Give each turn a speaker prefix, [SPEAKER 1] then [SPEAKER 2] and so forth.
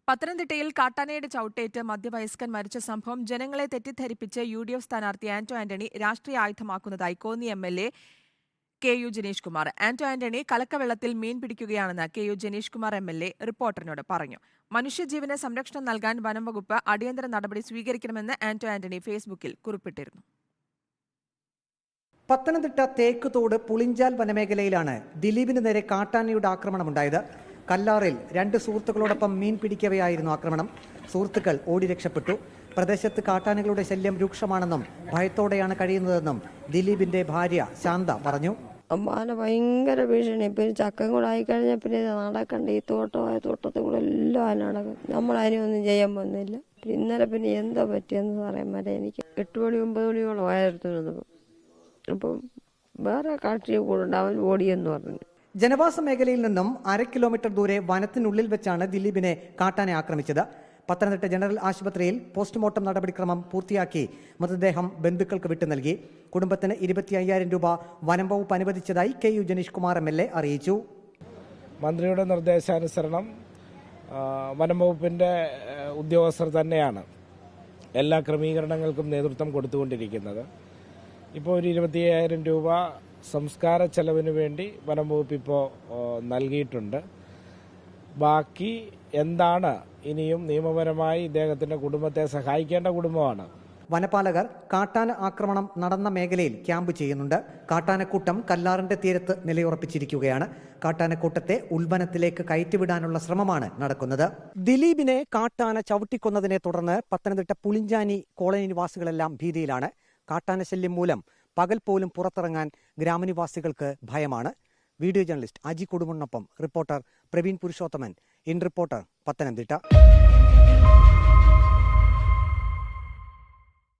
[SPEAKER 1] പത്തനംതിട്ടയിൽ കാട്ടാനയുടെ ചവിട്ടേറ്റ് മധ്യവയസ്കൻ മരിച്ച സംഭവം ജനങ്ങളെ തെറ്റിദ്ധരിപ്പിച്ച് UDF സ്ഥാനാർത്ഥി ആന്റോ ആന്റണി രാഷ്ട്രീയ ആയുധമാക്കുന്നതായി കോന്നി MLA KU ജനീഷ് കുമാർ. ആന്റോ ആന്റണി കലക്കവെള്ളത്തിൽ മീൻ പിടിക്കുകയാണെന്ന് KU ജനീഷ് കുമാർ MLA റിപ്പോർട്ടറിനോട് പറഞ്ഞു. മനുഷ്യജീവന് സംരക്ഷണം നൽകാൻ വനംവകുപ്പ് അടിയന്തര നടപടി സ്വീകരിക്കണമെന്ന് ആന്റോ ആന്റണി ഫേസ്ബുക്കിൽ കുറിപ്പിട്ടിരുന്നു.
[SPEAKER 2] പത്തനംതിട്ട തേക്കുതോട് പുളിഞ്ചാൽ വനമേഖലയിലാണ് ദിലീപിന് നേരെ കാട്ടാനയുടെ ആക്രമണമുണ്ടായത്. കല്ലാറിൽ 2 സുഹൃത്തുക്കളോടൊപ്പം മീൻ പിടിക്കവെയായിരുന്നു ആക്രമണം. സുഹൃത്തുക്കൾ ഓടി രക്ഷപ്പെട്ടു. പ്രദേശത്ത് കാട്ടാനകളുടെ ശല്യം രൂക്ഷമാണെന്നും ഭയത്തോടെയാണ് കഴിയുന്നതെന്നും ദിലീപിന്റെ ഭാര്യ ശാന്ത പറഞ്ഞു.
[SPEAKER 3] ആന ഭയങ്കര ഭീഷണി. ഇപ്പം ചക്കം കൂടെ ആയിക്കഴിഞ്ഞാൽ പിന്നെ നടക്കണ്ട. ഈ തോട്ടത്തിൽ കൂടെ എല്ലാം ആന നടക്കും. നമ്മളതിനൊന്നും ചെയ്യാൻ പോകുന്നില്ല. ഇന്നലെ പിന്നെ എന്താ പറ്റിയെന്ന് പറയാൻ വരെ എനിക്ക് 8 മണി 9 മണിയോളം ആയിരുന്നു. അപ്പം വേറെ കാട്ടിൽ കൂടുണ്ട്, അവൻ ഓടിയെന്ന് പറഞ്ഞു.
[SPEAKER 2] ജനവാസ മേഖലയിൽ നിന്നും 1/2 കിലോമീറ്റർ ദൂരെ വനത്തിനുള്ളിൽ വെച്ചാണ് ദിലീപിനെ കാട്ടാന ആക്രമിച്ചത്. പത്തനംതിട്ട ജനറൽ ആശുപത്രിയിൽ പോസ്റ്റ്മോർട്ടം നടപടിക്രമം പൂർത്തിയാക്കി മൃതദേഹം ബന്ധുക്കൾക്ക് വിട്ടു നൽകി. കുടുംബത്തിന് 25,000 രൂപ വനം വകുപ്പ് അനുവദിച്ചതായി KU ജനീഷ് കുമാർ MLA അറിയിച്ചു.
[SPEAKER 4] മന്ത്രിയുടെ നിർദ്ദേശാനുസരണം വനം വകുപ്പിന്റെ ഉദ്യോഗസ്ഥർ തന്നെയാണ് എല്ലാ ക്രമീകരണങ്ങൾക്കും നേതൃത്വം കൊടുത്തുകൊണ്ടിരിക്കുന്നത്. ഇപ്പോൾ ഒരു 25,000 രൂപ സംസ്കാര ചെലവിന് വേണ്ടി വനം വകുപ്പ് ഇപ്പോൾ നൽകിയിട്ടുണ്ട്. ബാക്കി എന്താണ് ഇനിയും നിയമപരമായി ഇദ്ദേഹത്തിന്റെ കുടുംബത്തെ സഹായിക്കേണ്ട കുടുംബമാണ്.
[SPEAKER 2] വനപാലകർ കാട്ടാന ആക്രമണം നടന്ന മേഖലയിൽ ക്യാമ്പ് ചെയ്യുന്നുണ്ട്. കാട്ടാനക്കൂട്ടം കല്ലാറിന്റെ തീരത്ത് നിലയുറപ്പിച്ചിരിക്കുകയാണ്. കാട്ടാനക്കൂട്ടത്തെ ഉൾവനത്തിലേക്ക് കയറ്റിവിടാനുള്ള ശ്രമമാണ് നടക്കുന്നത്. ദിലീപിനെ കാട്ടാന ചവിട്ടിക്കൊന്നതിനെ തുടർന്ന് പത്തനംതിട്ട പുളിഞ്ചാനി കോളനി നിവാസികളെല്ലാം ഭീതിയിലാണ്. കാട്ടാന ശല്യം മൂലം പകൽ പോലും പുറത്തിറങ്ങാൻ ഗ്രാമനിവാസികൾക്ക് ഭയമാണ്. വീഡിയോ ജേർണലിസ്റ്റ് അജി കൊടുമണ്ണൊപ്പം reporter Praveen Purushothaman. In reporter Pathanamthitta.